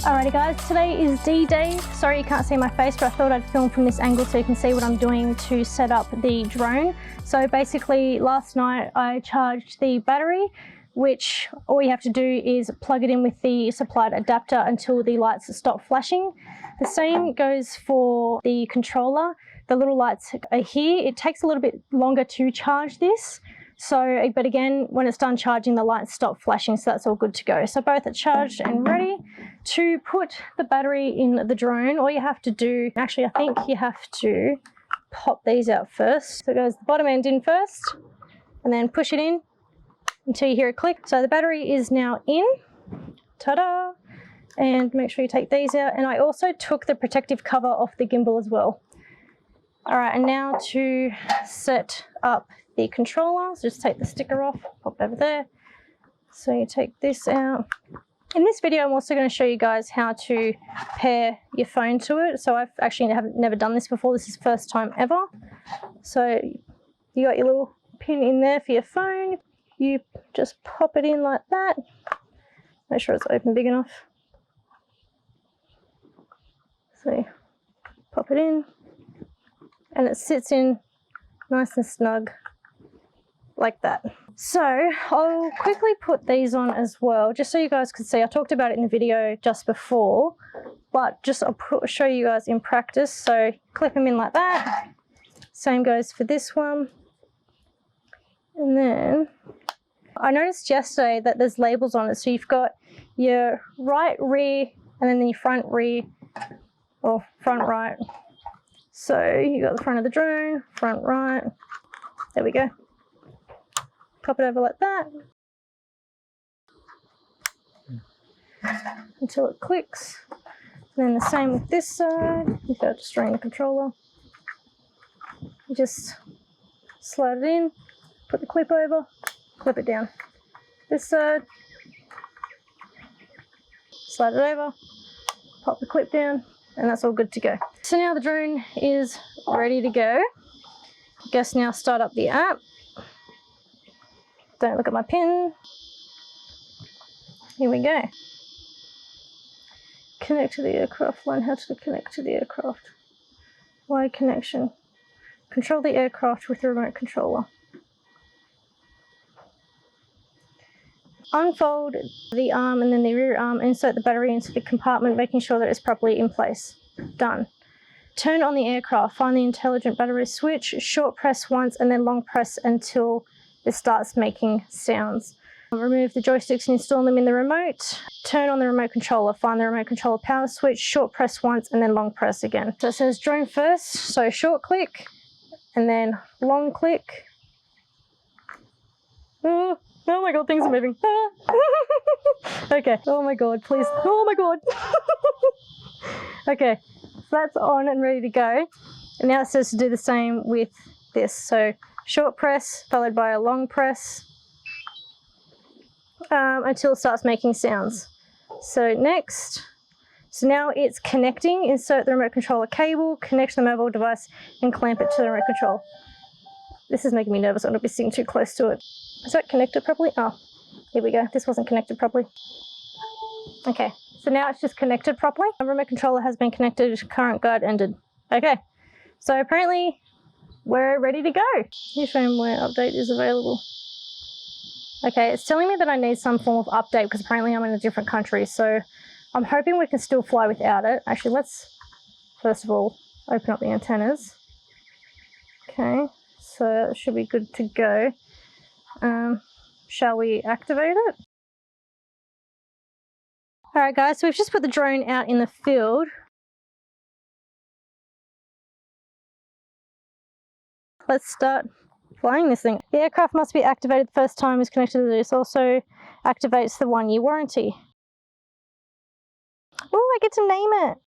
Alrighty guys, today is D-Day. Sorry you can't see my face, but I thought I'd film from this angle so you can see what I'm doing to set up the drone. So basically last night I charged the battery, which all you have to do is plug it in with the supplied adapter until the lights stop flashing. The same goes for the controller. The little lights are here. It takes a little bit longer to charge this. So, but again, when it's done charging, the lights stop flashing, so that's all good to go. So both are charged and ready. To put the battery in the drone, all you have to do, actually I think you have to pop these out first. So it goes the bottom end in first, and then push it in until you hear a click. So the battery is now in, ta-da! And make sure you take these out. And I also took the protective cover off the gimbal as well. All right, and now to set up the controller, so just take the sticker off, pop over there. So you take this out. In this video, I'm also going to show you guys how to pair your phone to it. So I've actually never done this before. This is first time ever. So you got your little pin in there for your phone. You just pop it in like that. Make sure it's open big enough. So pop it in, and it sits in nice and snug like that. So I'll quickly put these on as well, just so you guys can see. I talked about it in the video just before, but just I'll show you guys in practice. So clip them in like that. Same goes for this one. And then I noticed yesterday that there's labels on it. So you've got your right rear and then your front rear, or front right. So you got the front of the drone, front right. There we go. Pop it over like that until it clicks. And then the same with this side, without destroying the controller. You just slide it in, put the clip over, clip it down. This side, slide it over, pop the clip down, and that's all good to go. So now the drone is ready to go. I guess now start up the app. Don't look at my pin. Here we go. Connect to the aircraft. Learn how to connect to the aircraft. Wide connection. Control the aircraft with the remote controller. Unfold the arm and then the rear arm. Insert the battery into the compartment, making sure that it's properly in place. Done. Turn on the aircraft. Find the intelligent battery switch. Short press once and then long press until it starts making sounds. Remove the joysticks and install them in the remote. Turn on the remote controller. Find the remote controller power switch. Short press once and then long press again. So it says drone first. So short click and then long click. Oh my god, things are moving. Okay. Oh my god, please. Oh my god. Okay, so that's on and ready to go. And now it says to do the same with this. So short press followed by a long press until it starts making sounds. So next, so now it's connecting. Insert the remote controller cable, connect to the mobile device and clamp it to the remote control. This is making me nervous. I'm going to be sitting too close to it. Is that connected properly? Oh, here we go. This wasn't connected properly. Okay, so now it's just connected properly. The remote controller has been connected. Current guide ended. Okay, so apparently we're ready to go. New firmware update is available. Okay, it's telling me that I need some form of update because apparently I'm in a different country. So I'm hoping we can still fly without it. Actually, let's first of all open up the antennas. Okay, so it should be good to go. Shall we activate it? All right, guys, so we've just put the drone out in the field. Let's start flying this thing. The aircraft must be activated the first time it's connected to this. Also activates the 1-year warranty. Oh, I get to name it.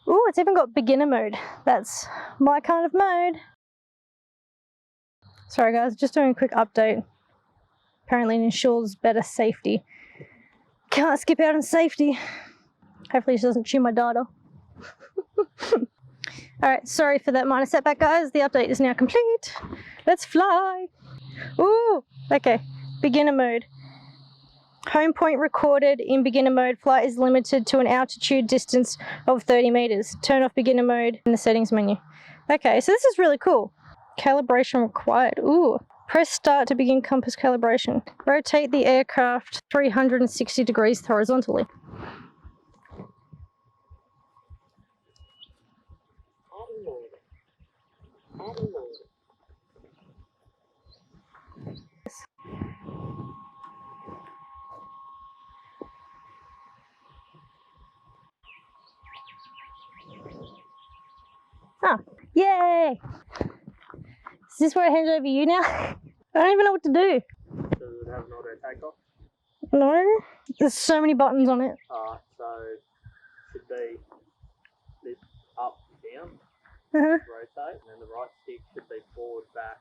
Oh, it's even got beginner mode. That's my kind of mode. Sorry guys, just doing a quick update. Apparently it ensures better safety. Can't skip out on safety. Hopefully she doesn't chew my data. Alright, sorry for that minor setback guys. The update is now complete. Let's fly. Ooh, okay. Beginner mode. Home point recorded in beginner mode. Flight is limited to an altitude distance of 30 meters. Turn off beginner mode in the settings menu. Okay, so this is really cool. Calibration required. Ooh. Press start to begin compass calibration. Rotate the aircraft 360 degrees horizontally. Ah, yay! Is this where I hand it over to you now? I don't even know what to do. Does it have an auto takeoff? No, there's so many buttons on it. So should be lift up, down, rotate, and then the right stick should be forward, back,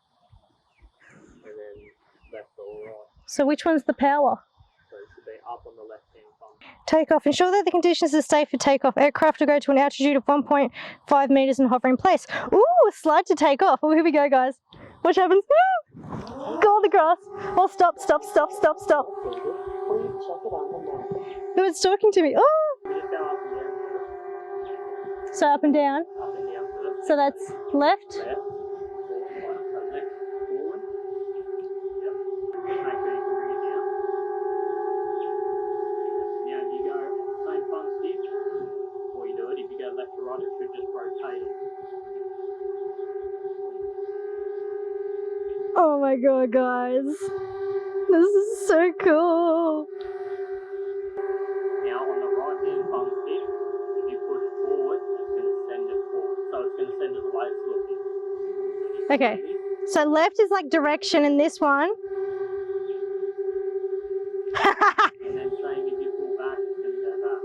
and then left or right. So which one's the power? So it should be up on the left-hand thumb. Takeoff. Ensure that the conditions are safe for takeoff. Aircraft will go to an altitude of 1.5 meters and hover in place. Ooh, slide to take off. Oh, here we go, guys. Watch happens. Go on the grass. Oh, stop, stop, stop, stop, stop. No, it's talking to me. Oh! Just go up and down. So up and down. Up and down first. So that's left. Left. Forward. Left. Forward. Yep. Make sure you can bring it down. Now if you go same thumb stick, before you do it, if you go left to right, it should just rotate it. Oh my god, guys. This is so cool. Now on the right hand thumb stick, if you push forward, it's going to send it forward. So it's going to send it the way it's looking. So Okay. So left is like direction in this one. and then same if you pull back, it's going to go back.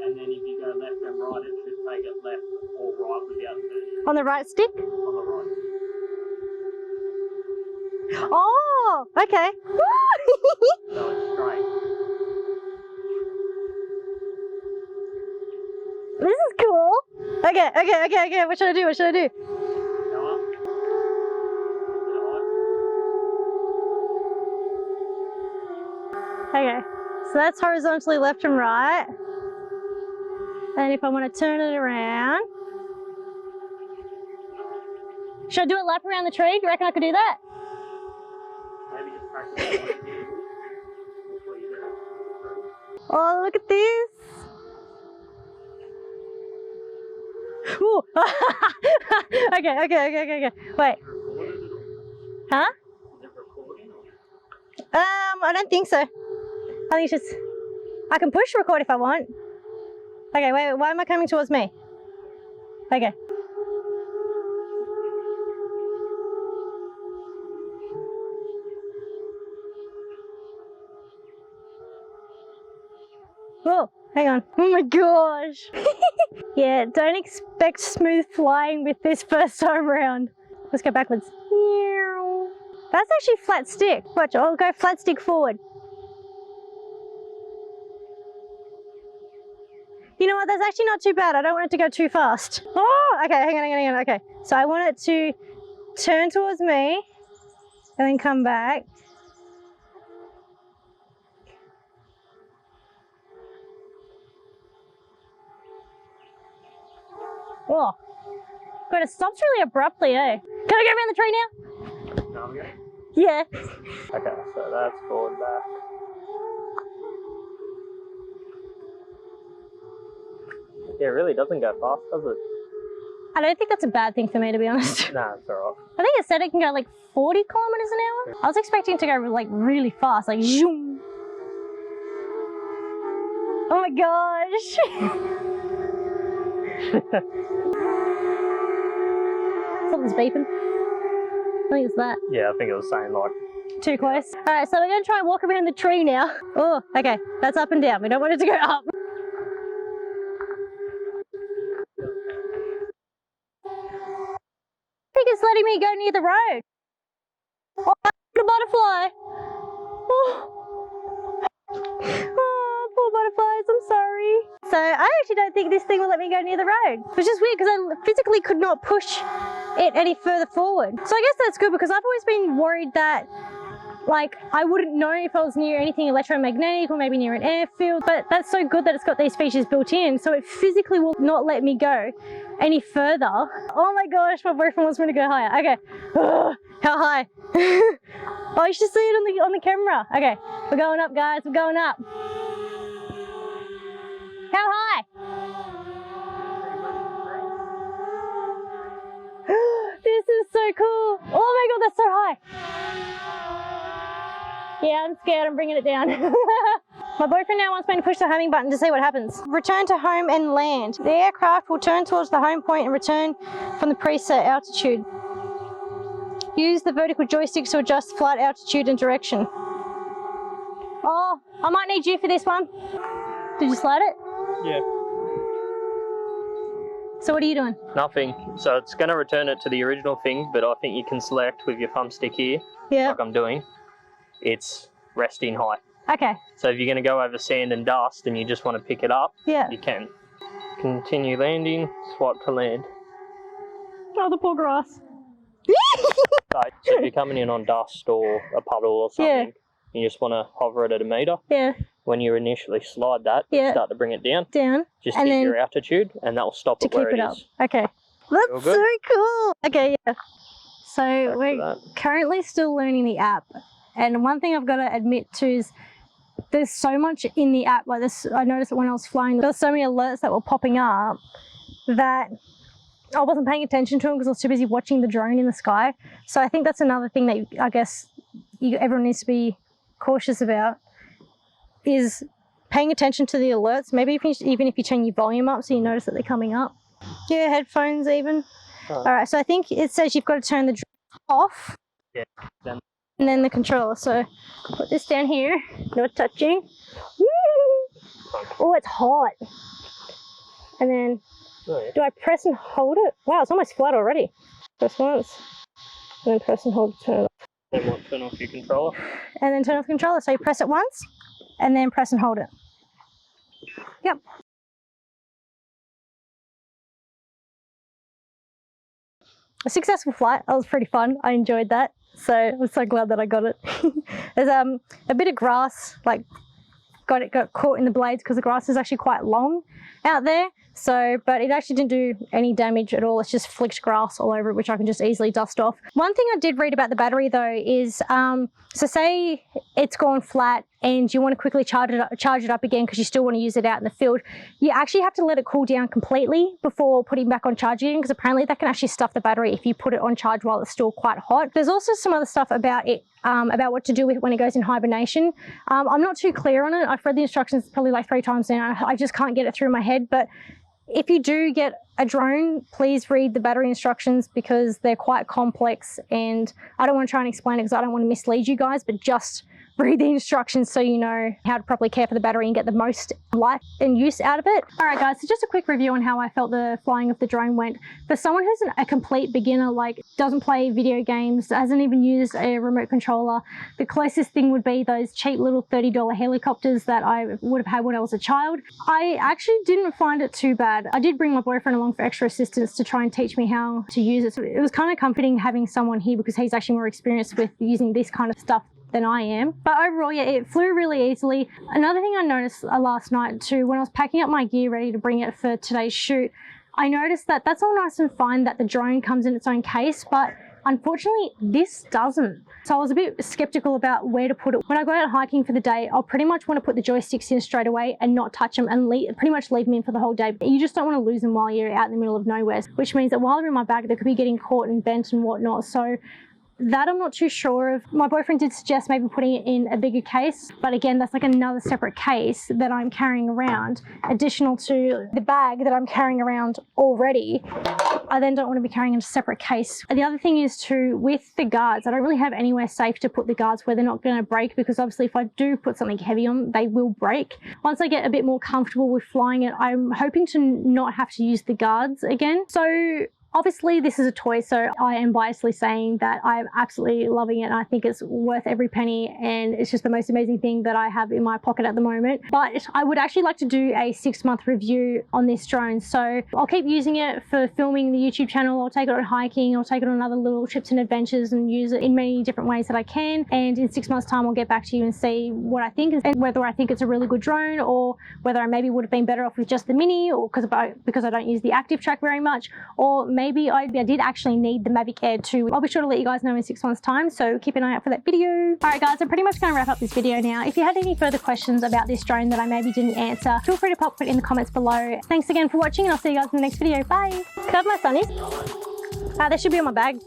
And then if you go left and right, it should take it left or right without turning. On the right stick? On the right. Oh, okay. So it's straight. This is cool. Okay. What should I do? What should I do? Go up. Okay. So that's horizontally left and right. And if I want to turn it around. Should I do a lap around the tree? Do you reckon I could do that? Maybe just practice it before you do it. Oh, look at this. Ooh. Okay. Wait. Huh? Is it recording? I don't think so. I think it's just, I can push record if I want. Okay, wait, why am I coming towards me? Okay. Oh, hang on. Oh my gosh. Yeah, don't expect smooth flying with this first time round. Let's go backwards. That's actually flat stick. Watch, I'll go flat stick forward. You know what, that's actually not too bad. I don't want it to go too fast. Oh, okay, hang on. Okay, so I want it to turn towards me and then come back. Oh, but it stops really abruptly, eh? Can I go around the tree now? No, I'm good. Yeah. Okay, so that's forward, back. Yeah, it really doesn't go fast, does it? I don't think that's a bad thing for me, to be honest. Nah, it's alright. I think it said it can go like 40 kilometers an hour. I was expecting it to go like really fast, like zoom. Oh my gosh. Something's beeping. I think it's that. Yeah, I think it was saying like... Too close. All right, so we're going to try and walk around the tree now. Oh, okay. That's up and down. We don't want it to go up. I think it's letting me go near the road. Oh, the butterfly. Oh, poor butterflies. I'm sorry. So I actually don't think this thing will let me go near the road, which is weird because I physically could not push it any further forward. So I guess that's good, because I've always been worried that like I wouldn't know if I was near anything electromagnetic or maybe near an airfield, but that's so good that it's got these features built in, so it physically will not let me go any further. Oh my gosh, my boyfriend wants me to go higher. Okay. Ugh, how high? Oh, you should see it on the camera. Okay, we're going up, guys, we're going up. How high? This is so cool. Oh my god, that's so high. Yeah, I'm scared, I'm bringing it down. My boyfriend now wants me to push the homing button to see what happens. Return to home and land. The aircraft will turn towards the home point and return from the preset altitude. Use the vertical joysticks to adjust flight altitude and direction. Oh, I might need you for this one. Did you slide it? Yeah. So what are you doing? Nothing. So it's going to return it to the original thing, but I think you can select with your thumbstick here, Yeah. like I'm doing, it's resting height. Okay. So if you're going to go over sand and dust and you just want to pick it up, Yeah. you can. Continue landing, swipe to land. Oh, the poor grass. So if you're coming in on dust or a puddle or something, you just want to hover it at a metre. Yeah. When you initially slide that, start to bring it down. Just and hit then your altitude and that will stop it where it is. Okay. That's so cool. Okay, yeah. So we're currently still learning the app. And one thing I've got to admit to is there's so much in the app. Like this, I noticed that when I was flying, there were so many alerts that were popping up that I wasn't paying attention to them because I was too busy watching the drone in the sky. So I think that's another thing that I guess everyone needs to be cautious about, is paying attention to the alerts. Maybe even if you turn your volume up so you notice that they're coming up. Yeah, headphones even. All right, so I think it says you've got to turn the drone off. Yeah. And then the controller. So put this down here, no touching. Woo! Oh, it's hot. And then do I press and hold it? Wow, it's almost flat already. Press once, and then press and hold to turn it off. Then what, turn off your controller? And then turn off the controller. So you press it once, and then press and hold it. Yep. A successful flight. That was pretty fun. I enjoyed that. So I'm so glad that I got it. There's a bit of grass, like got caught in the blades because the grass is actually quite long out there. So, but it actually didn't do any damage at all. It's just flicked grass all over it, which I can just easily dust off. One thing I did read about the battery though is, so say it's gone flat and you want to quickly charge it up again because you still want to use it out in the field, you actually have to let it cool down completely before putting back on charge again, because apparently that can actually stuff the battery if you put it on charge while it's still quite hot. There's also some other stuff about it, about what to do with it when it goes in hibernation. I'm not too clear on it. I've read the instructions probably like 3 times now. I just can't get it through my head. But if you do get a drone, please read the battery instructions because they're quite complex, and I don't want to try and explain it because I don't want to mislead you guys, but just read the instructions so you know how to properly care for the battery and get the most life and use out of it. All right guys, so just a quick review on how I felt the flying of the drone went. For someone who's a complete beginner, like doesn't play video games, hasn't even used a remote controller, the closest thing would be those cheap little $30 helicopters that I would have had when I was a child. I actually didn't find it too bad. I did bring my boyfriend along for extra assistance to try and teach me how to use it. So it was kind of comforting having someone here because he's actually more experienced with using this kind of stuff than I am. But overall, yeah, it flew really easily. Another thing I noticed last night too, when I was packing up my gear ready to bring it for today's shoot, I noticed that that's all nice and fine that the drone comes in its own case, but unfortunately this doesn't. So I was a bit skeptical about where to put it. When I go out hiking for the day, I'll pretty much want to put the joysticks in straight away and not touch them and pretty much leave them in for the whole day. But you just don't want to lose them while you're out in the middle of nowhere, which means that while they're in my bag, they could be getting caught and bent and whatnot. So that I'm not too sure of. My boyfriend did suggest maybe putting it in a bigger case, but again, that's like another separate case that I'm carrying around, additional to the bag that I'm carrying around already. I then don't want to be carrying a separate case. And the other thing is too, with the guards, I don't really have anywhere safe to put the guards where they're not going to break, because obviously if I do put something heavy on, they will break. Once I get a bit more comfortable with flying it, I'm hoping to not have to use the guards again. So Obviously, this is a toy, so I am biasly saying that I'm absolutely loving it. And I think it's worth every penny, and it's just the most amazing thing that I have in my pocket at the moment. But I would actually like to do a 6-month review on this drone. So I'll keep using it for filming the YouTube channel. I'll take it on hiking. I'll take it on other little trips and adventures and use it in many different ways that I can. And in 6 months' time, I'll get back to you and see what I think and whether I think it's a really good drone, or whether I maybe would have been better off with just the mini, or because I don't use the active track very much, or maybe I did actually need the Mavic Air 2. I'll be sure to let you guys know in 6 months' time, so keep an eye out for that video. All right, guys, I'm pretty much going to wrap up this video now. If you had any further questions about this drone that I maybe didn't answer, feel free to pop it in the comments below. Thanks again for watching, and I'll see you guys in the next video. Bye. Can I have my sunnies? They should be in my bag.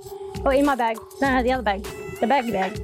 Or in my bag. No, the other bag. The baggy bag.